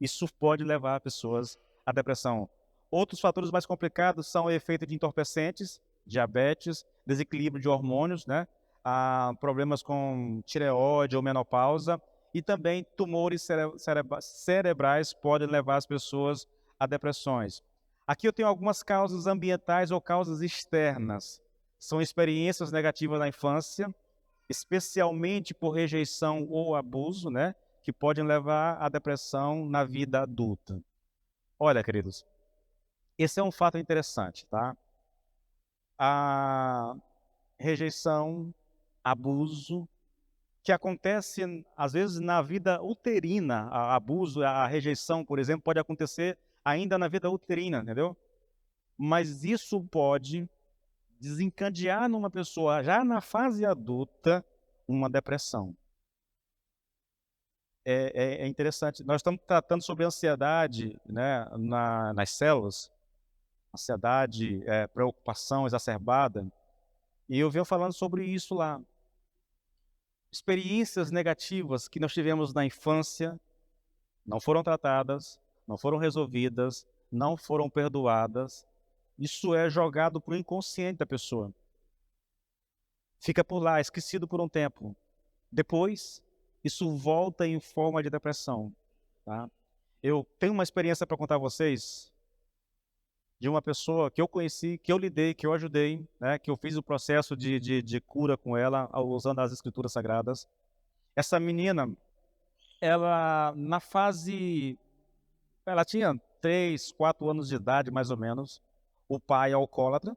Isso pode levar pessoas à depressão. Outros fatores mais complicados são o efeito de entorpecentes, diabetes, desequilíbrio de hormônios, né? Problemas com tireoide ou menopausa e também tumores cerebrais podem levar as pessoas a depressões. Aqui eu tenho algumas causas ambientais ou causas externas. São experiências negativas na infância, especialmente por rejeição ou abuso, né? Que podem levar à depressão na vida adulta. Olha, queridos, esse é um fato interessante, tá? A rejeição, abuso, que acontece às vezes na vida uterina, abuso, a rejeição, por exemplo, pode acontecer ainda na vida uterina, entendeu? Mas isso pode desencadear numa pessoa, já na fase adulta, uma depressão. É interessante. Nós estamos tratando sobre ansiedade, né, nas células, ansiedade, preocupação exacerbada, e eu venho falando sobre isso lá. Experiências negativas que nós tivemos na infância não foram tratadas, não foram resolvidas, não foram perdoadas. Isso é jogado para o inconsciente da pessoa. Fica por lá, esquecido por um tempo. Depois, isso volta em forma de depressão, tá? Eu tenho uma experiência para contar a vocês de uma pessoa que eu conheci, que eu lidei, que eu ajudei, né, que eu fiz o processo de cura com ela, usando as escrituras sagradas. Essa menina, ela tinha 3, 4 anos de idade, mais ou menos. O pai, alcoólatra,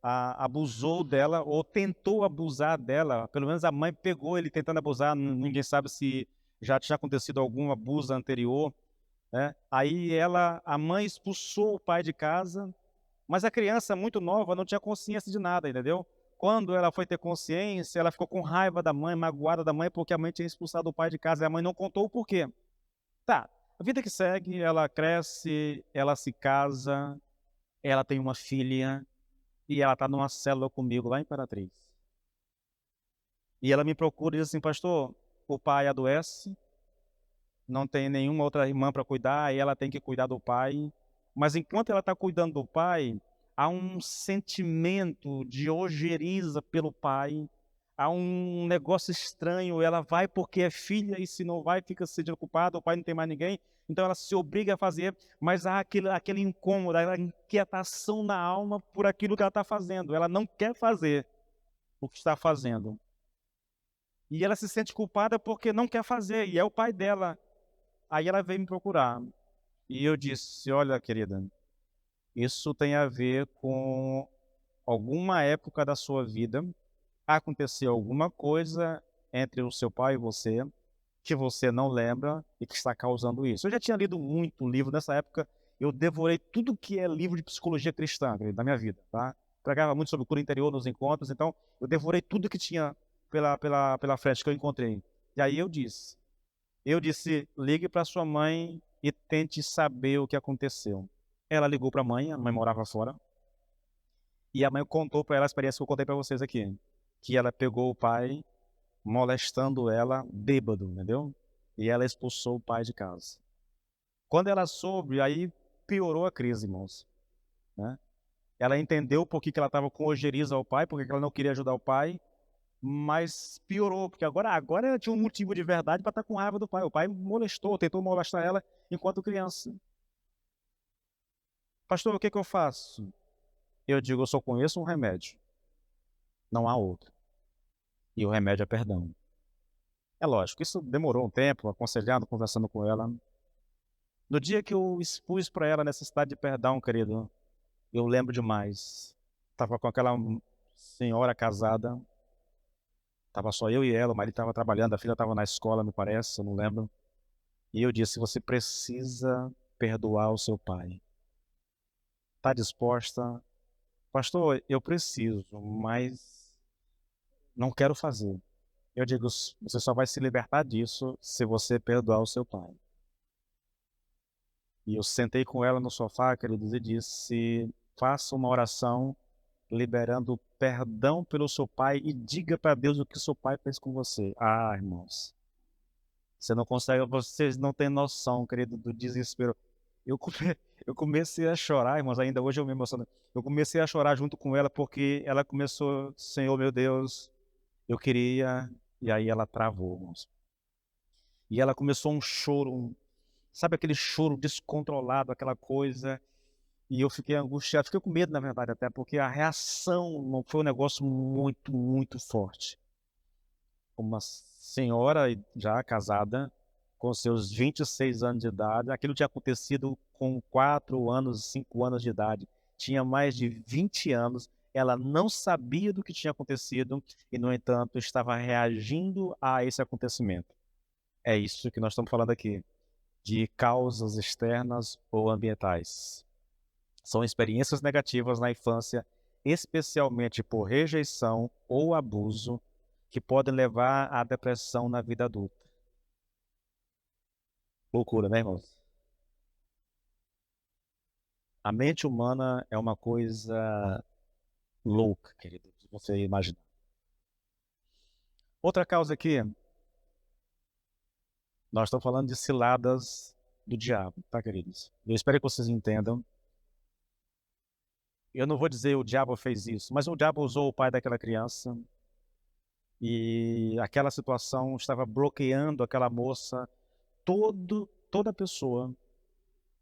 abusou dela, ou tentou abusar dela, pelo menos a mãe pegou ele tentando abusar, ninguém sabe se já tinha acontecido algum abuso anterior, né? Aí a mãe expulsou o pai de casa, mas a criança muito nova não tinha consciência de nada, entendeu? Quando ela foi ter consciência, ela ficou com raiva da mãe, magoada da mãe, porque a mãe tinha expulsado o pai de casa e a mãe não contou o porquê. Tá, a vida que segue, ela cresce, ela se casa, ela tem uma filha, e ela está numa célula comigo lá em Imperatriz. E ela me procura e diz assim, pastor, o pai adoece, não tem nenhuma outra irmã para cuidar, e ela tem que cuidar do pai. Mas enquanto ela está cuidando do pai, há um sentimento de ojeriza pelo pai, há um negócio estranho. Ela vai porque é filha, e se não vai, fica se sentindo culpada, o pai não tem mais ninguém, então ela se obriga a fazer, mas há aquele incômodo, aquela inquietação na alma por aquilo que ela está fazendo. Ela não quer fazer o que está fazendo. E ela se sente culpada porque não quer fazer, e é o pai dela. Aí ela veio me procurar. E eu disse, olha, querida, isso tem a ver com alguma época da sua vida, aconteceu alguma coisa entre o seu pai e você, que você não lembra e que está causando isso. Eu já tinha lido muito livro nessa época, eu devorei tudo que é livro de psicologia cristã, querida, da minha vida, tá? Pregava muito sobre cura interior nos encontros, então eu devorei tudo que tinha pela frente que eu encontrei. E aí eu disse, ligue para sua mãe e tente saber o que aconteceu. Ela ligou para a mãe morava fora, e a mãe contou para ela a experiência que eu contei para vocês aqui, que ela pegou o pai molestando ela bêbado, entendeu? E ela expulsou o pai de casa. Quando ela soube, aí piorou a crise, irmãos, né? Ela entendeu por que ela estava com ojeriza ao pai, porque ela não queria ajudar o pai, mas piorou, porque agora ela tinha um motivo de verdade para estar com raiva do pai. O pai molestou, tentou molestar ela enquanto criança. Pastor, o que eu faço? Eu digo, eu só conheço um remédio, não há outro. E o remédio é perdão. É lógico, isso demorou um tempo, aconselhando, conversando com ela. No dia que eu expus para ela a necessidade de perdão, querido, eu lembro demais. Estava com aquela senhora casada, estava só eu e ela, o marido estava trabalhando, a filha estava na escola, me parece, eu não lembro. E eu disse, você precisa perdoar o seu pai. Está disposta? Pastor, eu preciso, mas não quero fazer. Eu digo, você só vai se libertar disso se você perdoar o seu pai. E eu sentei com ela no sofá, queridos, e disse, faça uma oração liberando perdão pelo seu pai e diga para Deus o que seu pai fez com você. Ah, irmãos, você não consegue, vocês não têm noção, querido, do desespero. Eu, come, eu comecei a chorar, irmãos, ainda hoje eu me emociono. Eu comecei a chorar junto com ela porque ela começou, Senhor, meu Deus, eu queria, e aí ela travou, irmãos. E ela começou um choro, sabe aquele choro descontrolado, aquela coisa. E eu fiquei angustiado, fiquei com medo, na verdade, até porque a reação não foi um negócio muito, muito forte. Uma senhora já casada, com seus 26 anos de idade, aquilo tinha acontecido com 4 anos, 5 anos de idade. Tinha mais de 20 anos, ela não sabia do que tinha acontecido e, no entanto, estava reagindo a esse acontecimento. É isso que nós estamos falando aqui, de causas externas ou ambientais. São experiências negativas na infância, especialmente por rejeição ou abuso, que podem levar à depressão na vida adulta. Loucura, né, irmãos? A mente humana é uma coisa louca, querido, se você imaginar. Outra causa aqui, nós estamos falando de ciladas do diabo, tá, queridos? Eu espero que vocês entendam. Eu não vou dizer o diabo fez isso, mas o diabo usou o pai daquela criança e aquela situação estava bloqueando aquela moça. Toda pessoa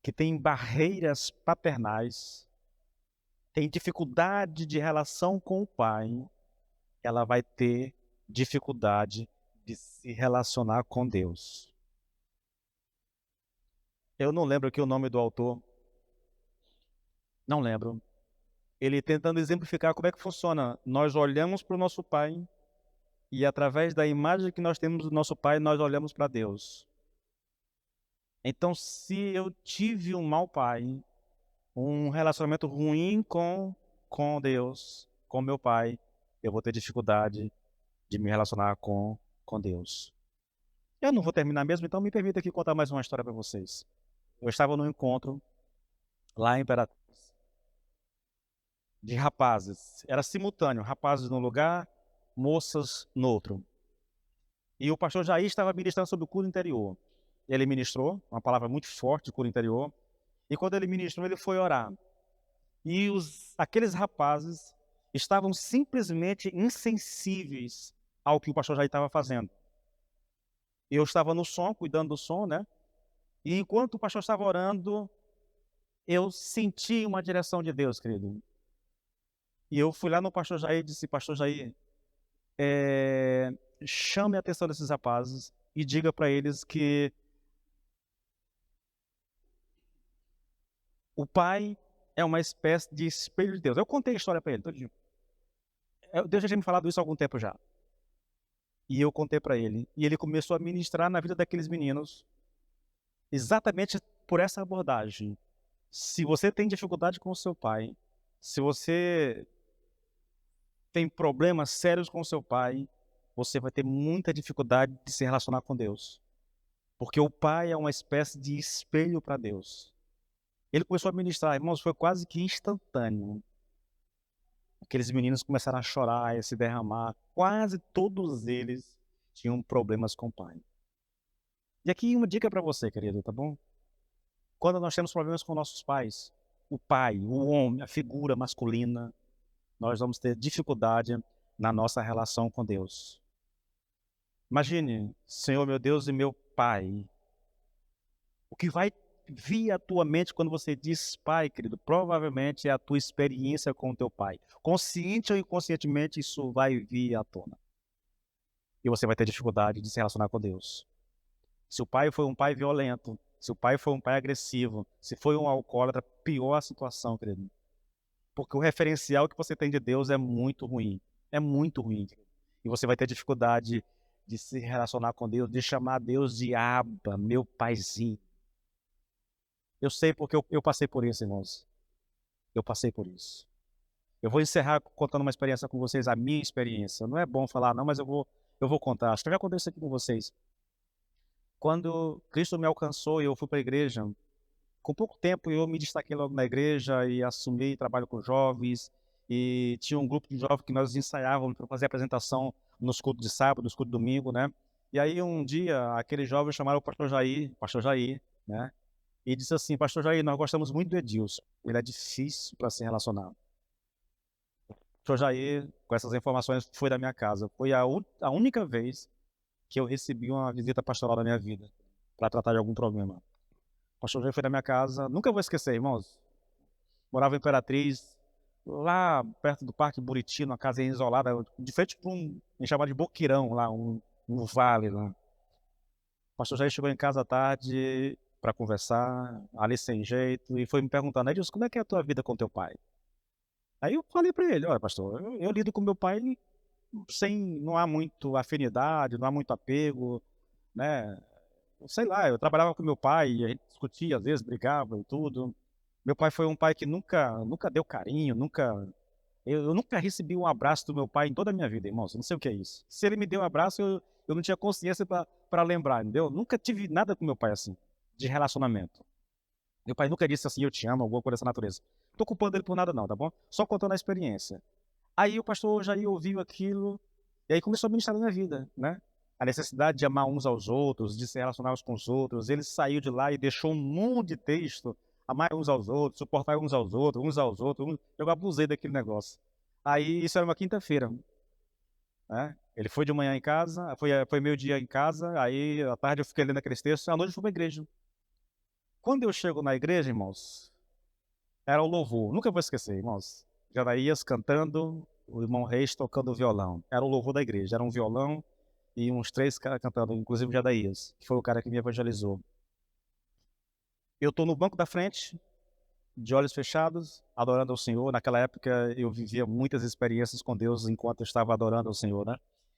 que tem barreiras paternais, tem dificuldade de relação com o pai, ela vai ter dificuldade de se relacionar com Deus. Eu não lembro aqui o nome do autor, não lembro. Ele tentando exemplificar como é que funciona. Nós olhamos para o nosso pai e através da imagem que nós temos do nosso pai, nós olhamos para Deus. Então, se eu tive um mau pai, um relacionamento ruim com Deus, com meu pai, eu vou ter dificuldade de me relacionar com Deus. Eu não vou terminar mesmo, então me permita aqui contar mais uma história para vocês. Eu estava num encontro lá em Imperatriz. de rapazes. Era simultâneo, rapazes num lugar, moças no outro. E o pastor Jair estava ministrando sobre o cura interior. Ele ministrou, uma palavra muito forte de cura interior. E quando ele ministrou, ele foi orar. E aqueles rapazes estavam simplesmente insensíveis ao que o pastor Jair estava fazendo. Eu estava no som, cuidando do som, né? E enquanto o pastor estava orando, eu senti uma direção de Deus, querido. E eu fui lá no pastor Jair e disse: Pastor Jair, chame a atenção desses rapazes e diga para eles que o pai é uma espécie de espelho de Deus. Eu contei a história para ele todinho. Deus já tinha me falado isso há algum tempo já. E eu contei para ele. E ele começou a ministrar na vida daqueles meninos exatamente por essa abordagem. Se você tem dificuldade com o seu pai, se você tem problemas sérios com o seu pai, você vai ter muita dificuldade de se relacionar com Deus. Porque o pai é uma espécie de espelho para Deus. Ele começou a ministrar, irmãos, foi quase que instantâneo. Aqueles meninos começaram a chorar, a se derramar. Quase todos eles tinham problemas com o pai. E aqui uma dica para você, querido, tá bom? Quando nós temos problemas com nossos pais, o pai, o homem, a figura masculina, nós vamos ter dificuldade na nossa relação com Deus. Imagine, Senhor meu Deus e meu Pai, o que vai vir à tua mente quando você diz pai, querido, provavelmente é a tua experiência com o teu pai. Consciente ou inconscientemente, isso vai vir à tona. E você vai ter dificuldade de se relacionar com Deus. Se o pai foi um pai violento, se o pai foi um pai agressivo, se foi um alcoólatra, pior a situação, querido. Porque o referencial que você tem de Deus é muito ruim. É muito ruim, querido. E você vai ter dificuldade de se relacionar com Deus, de chamar Deus de Abba, meu paizinho. Eu sei porque eu passei por isso, irmãos. Eu passei por isso. Eu vou encerrar contando uma experiência com vocês, a minha experiência. Não é bom falar, não, mas eu vou contar. Acho que eu já contei isso aqui com vocês. Quando Cristo me alcançou e eu fui para a igreja, com pouco tempo eu me destaquei logo na igreja e assumi trabalho com jovens. E tinha um grupo de jovens que nós ensaiávamos para fazer apresentação nos cultos de sábado, nos cultos de domingo, né? E aí um dia, aqueles jovens chamaram o pastor Jair, né? E disse assim: Pastor Jair, nós gostamos muito do Edilson. Ele é difícil para se relacionar. O pastor Jair, com essas informações, foi da minha casa. Foi a única vez que eu recebi uma visita pastoral da minha vida para tratar de algum problema. O pastor Jair foi da minha casa. Nunca vou esquecer, irmãos. Morava em Imperatriz, lá perto do Parque Buriti, numa casa isolada, de frente para chamado de Boqueirão, lá, um vale lá. O pastor Jair chegou em casa à tarde para conversar, ali sem jeito, e foi me perguntando: Edilson, como é que é a tua vida com teu pai? Aí eu falei para ele: olha, pastor, eu lido com meu pai não há muito afinidade, não há muito apego, né? Sei lá, eu trabalhava com meu pai, e a gente discutia, às vezes brigava e tudo. Meu pai foi um pai que nunca deu carinho, eu nunca recebi um abraço do meu pai em toda a minha vida, irmãos. Eu não sei o que é isso. Se ele me deu um abraço, eu não tinha consciência para lembrar, entendeu? Nunca tive nada com meu pai assim, de relacionamento. Meu pai nunca disse assim: eu te amo, alguma coisa dessa natureza. Não tô culpando ele por nada não, tá bom? Só contando a experiência. Aí o pastor Jair ouviu aquilo, e aí começou a ministrar na minha vida, né? A necessidade de amar uns aos outros, de se relacionar uns com os outros. Ele saiu de lá e deixou um monte de texto: amar uns aos outros, suportar uns aos outros. Eu abusei daquele negócio. Aí isso era uma quinta-feira, né? Ele foi de manhã em casa, foi meio-dia em casa, aí à tarde eu fiquei lendo aqueles textos, à noite eu fui para a igreja. Quando eu chego na igreja, irmãos, era o louvor. Nunca vou esquecer, irmãos. Jadaías cantando, o irmão Reis tocando violão. Era o louvor da igreja. Era um violão e uns três caras cantando, inclusive o Jadaías, que foi o cara que me evangelizou. Eu estou no banco da frente, de olhos fechados, adorando ao Senhor. Naquela época eu vivia muitas experiências com Deus enquanto eu estava adorando ao Senhor, né?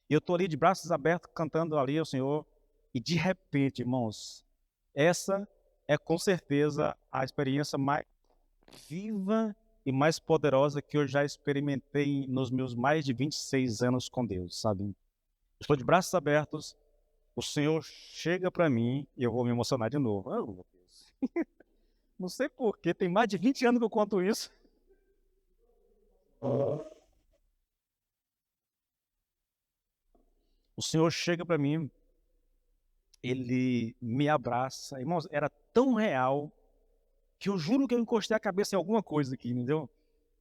E eu estou ali de braços abertos, cantando ali ao Senhor. E de repente, irmãos, essa é com certeza a experiência mais viva e mais poderosa que eu já experimentei nos meus mais de 26 anos com Deus, sabe? Estou de braços abertos, o Senhor chega para mim e eu vou me emocionar de novo. Oh, meu Deus. Não sei porquê, tem mais de 20 anos que eu conto isso. O Senhor chega para mim, ele me abraça. Irmãos, era tão real que eu juro que eu encostei a cabeça em alguma coisa aqui, entendeu?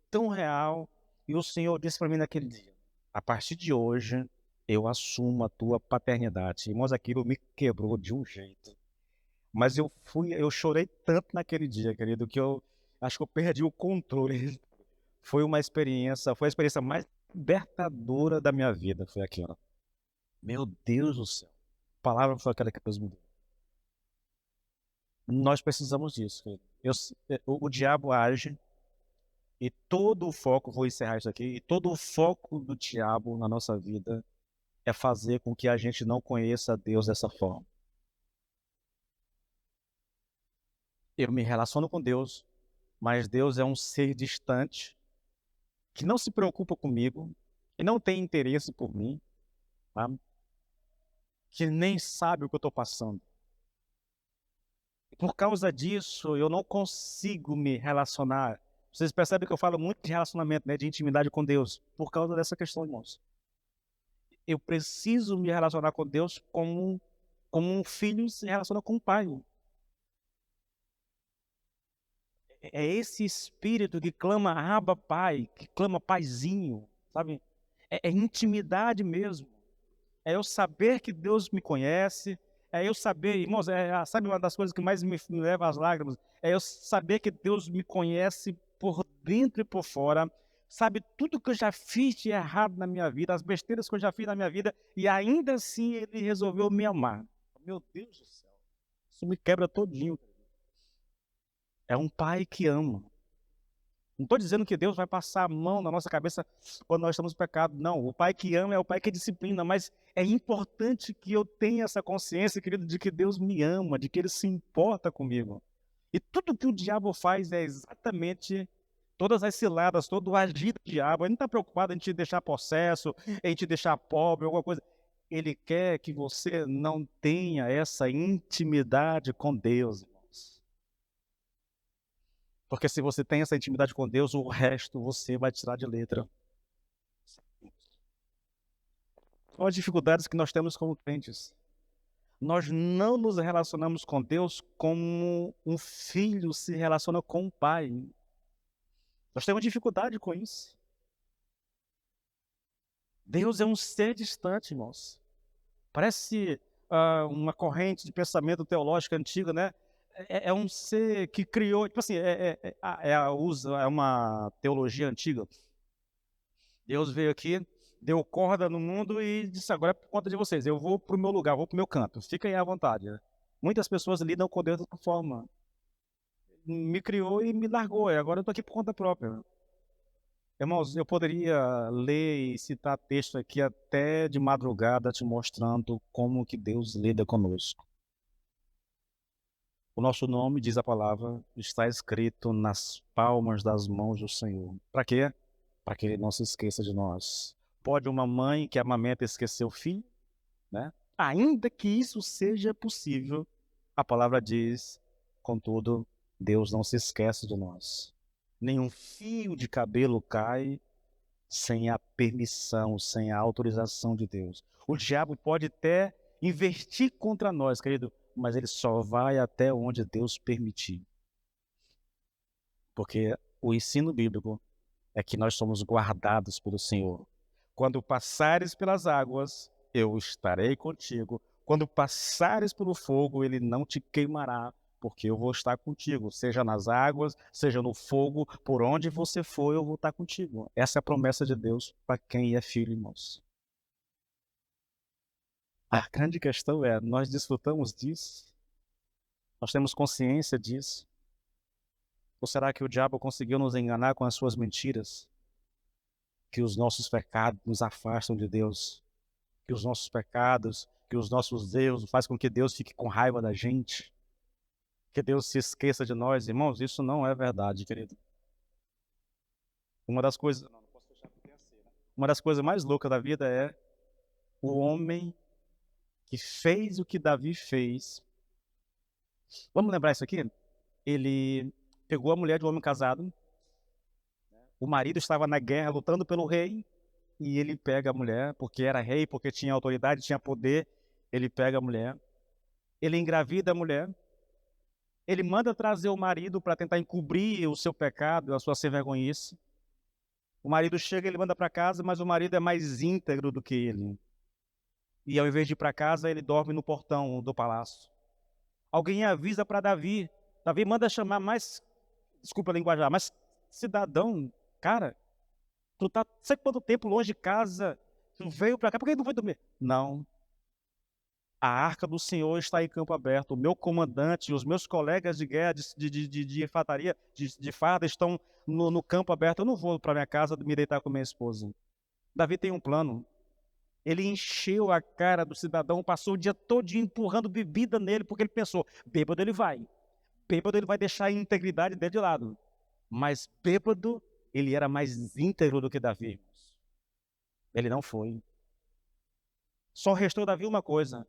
Tão real. E o Senhor disse para mim naquele dia: a partir de hoje, eu assumo a tua paternidade. Irmãos, aquilo me quebrou de um jeito. Mas eu chorei tanto naquele dia, querido, que eu acho que eu perdi o controle. Foi a experiência mais libertadora da minha vida, foi aquilo. Meu Deus do céu. A palavra foi aquela que Deus me deu. Nós precisamos disso, querido. O diabo age e todo o foco, vou encerrar isso aqui, e todo o foco do diabo na nossa vida é fazer com que a gente não conheça Deus dessa forma. Eu me relaciono com Deus, mas Deus é um ser distante, que não se preocupa comigo, que não tem interesse por mim, tá? Que nem sabe o que eu estou passando. Por causa disso, eu não consigo me relacionar. Vocês percebem que eu falo muito de relacionamento, né, de intimidade com Deus, por causa dessa questão, irmãos. Eu preciso me relacionar com Deus como um filho se relaciona com o pai. É esse espírito que clama Abba Pai, que clama Paizinho, sabe? É intimidade mesmo. É eu saber que Deus me conhece, é eu saber, irmãos, sabe uma das coisas que mais me leva às lágrimas? É eu saber que Deus me conhece por dentro e por fora, sabe tudo que eu já fiz de errado na minha vida, as besteiras que eu já fiz na minha vida, e ainda assim Ele resolveu me amar. Meu Deus do céu, isso me quebra todinho. É um pai que ama. Não estou dizendo que Deus vai passar a mão na nossa cabeça quando nós estamos em pecado. Não, o pai que ama é o pai que disciplina, mas é importante que eu tenha essa consciência, querido, de que Deus me ama, de que Ele se importa comigo. E tudo que o diabo faz é exatamente todas as ciladas, todo o agir do diabo. Ele não está preocupado em te deixar possesso, em te deixar pobre, alguma coisa. Ele quer que você não tenha essa intimidade com Deus. Porque se você tem essa intimidade com Deus, o resto você vai tirar de letra. Quais as dificuldades que nós temos como crentes? Nós não nos relacionamos com Deus como um filho se relaciona com um pai. Nós temos dificuldade com isso. Deus é um ser distante, irmãos. Parece uma corrente de pensamento teológico antiga, né? É um ser que criou, tipo assim, é uma teologia antiga. Deus veio aqui, deu corda no mundo e disse: agora é por conta de vocês, eu vou para o meu lugar, vou para o meu canto, fiquem à vontade. Muitas pessoas lidam com Deus dessa forma. Me criou e me largou, e agora eu estou aqui por conta própria. Irmãos, eu poderia ler e citar texto aqui até de madrugada te mostrando como que Deus lida conosco. O nosso nome, diz a palavra, está escrito nas palmas das mãos do Senhor. Para quê? Para que Ele não se esqueça de nós. Pode uma mãe que amamenta esquecer o filho? Né? Ainda que isso seja possível, a palavra diz, contudo, Deus não se esquece de nós. Nenhum fio de cabelo cai sem a permissão, sem a autorização de Deus. O diabo pode até investir contra nós, querido, mas ele só vai até onde Deus permitir. Porque o ensino bíblico é que nós somos guardados pelo Senhor. Quando passares pelas águas, eu estarei contigo. Quando passares pelo fogo, ele não te queimará, porque eu vou estar contigo. Seja nas águas, seja no fogo, por onde você for, eu vou estar contigo. Essa é a promessa de Deus para quem é filho, irmãos. A grande questão é, nós desfrutamos disso? Nós temos consciência disso? Ou será que o diabo conseguiu nos enganar com as suas mentiras? Que os nossos pecados nos afastam de Deus, que os nossos pecados, que os nossos erros faz com que Deus fique com raiva da gente, que Deus se esqueça de nós. Irmãos, isso não é verdade, querido. Uma das coisas, uma das coisas mais loucas da vida é o homem que fez o que Davi fez. Vamos lembrar isso aqui? Ele pegou a mulher de um homem casado, O marido estava na guerra lutando pelo rei e ele pega a mulher, porque era rei, porque tinha autoridade, tinha poder. Ele pega a mulher, ele engravida a mulher, ele manda trazer o marido para tentar encobrir o seu pecado, a sua sem-vergonhice. O marido chega, ele manda para casa, mas o marido é mais íntegro do que ele. E ao invés de ir para casa, ele dorme no portão do palácio. Alguém avisa para Davi. Davi manda chamar mais, desculpa a linguajar, mas cidadão, cara, tu tá, sei quanto tempo longe de casa, tu veio para cá, por que não foi dormir? Não, a arca do Senhor está em campo aberto, o meu comandante e os meus colegas de guerra, de infantaria, de farda, estão no campo aberto, eu não vou para minha casa me deitar com minha esposa. Davi tem um plano. Ele encheu a cara do cidadão, passou o dia todo empurrando bebida nele, porque ele pensou, bêbado ele vai deixar a integridade dele de lado. Mas bêbado, ele era mais íntegro do que Davi. Ele não foi. Só restou Davi uma coisa.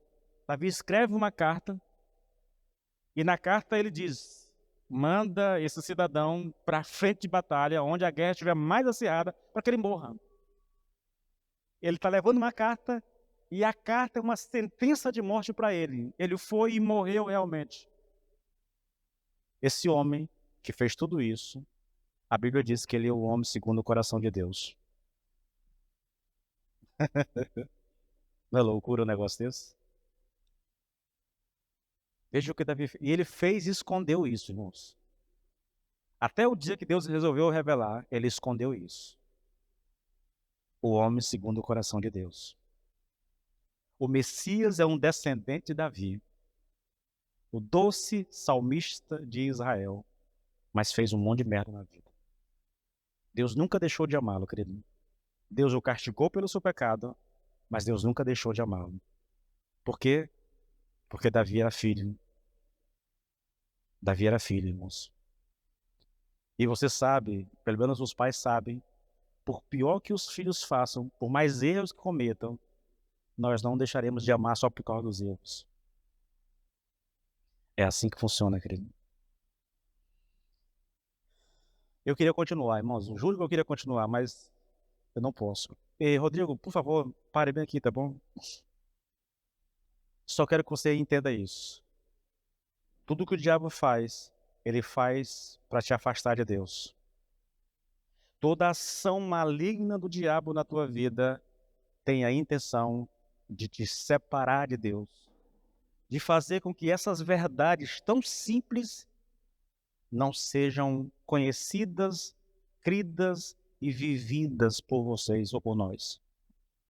Davi escreve uma carta, e na carta ele diz, manda esse cidadão para a frente de batalha, onde a guerra estiver mais acirrada, para que ele morra. Ele está levando uma carta, e a carta é uma sentença de morte para ele. Ele foi e morreu realmente. Esse homem que fez tudo isso, a Bíblia diz que ele é o homem segundo o coração de Deus. Não é loucura um negócio desse? Veja o que Davi fez. E ele fez e escondeu isso, irmãos. Até o dia que Deus resolveu revelar, ele escondeu isso. O homem segundo o coração de Deus. O Messias é um descendente de Davi, o doce salmista de Israel, mas fez um monte de merda na vida. Deus nunca deixou de amá-lo, querido. Deus o castigou pelo seu pecado, mas Deus nunca deixou de amá-lo. Por quê? Porque Davi era filho. Davi era filho, irmãos. E você sabe, pelo menos os pais sabem, por pior que os filhos façam, por mais erros que cometam, nós não deixaremos de amar só por causa dos erros. É assim que funciona, querido. Eu queria continuar, irmãos. Eu juro que eu queria continuar, mas eu não posso. E, Rodrigo, por favor, pare bem aqui, tá bom? Só quero que você entenda isso. Tudo que o diabo faz, ele faz para te afastar de Deus. Toda ação maligna do diabo na tua vida tem a intenção de te separar de Deus, de fazer com que essas verdades tão simples não sejam conhecidas, cridas e vividas por vocês ou por nós.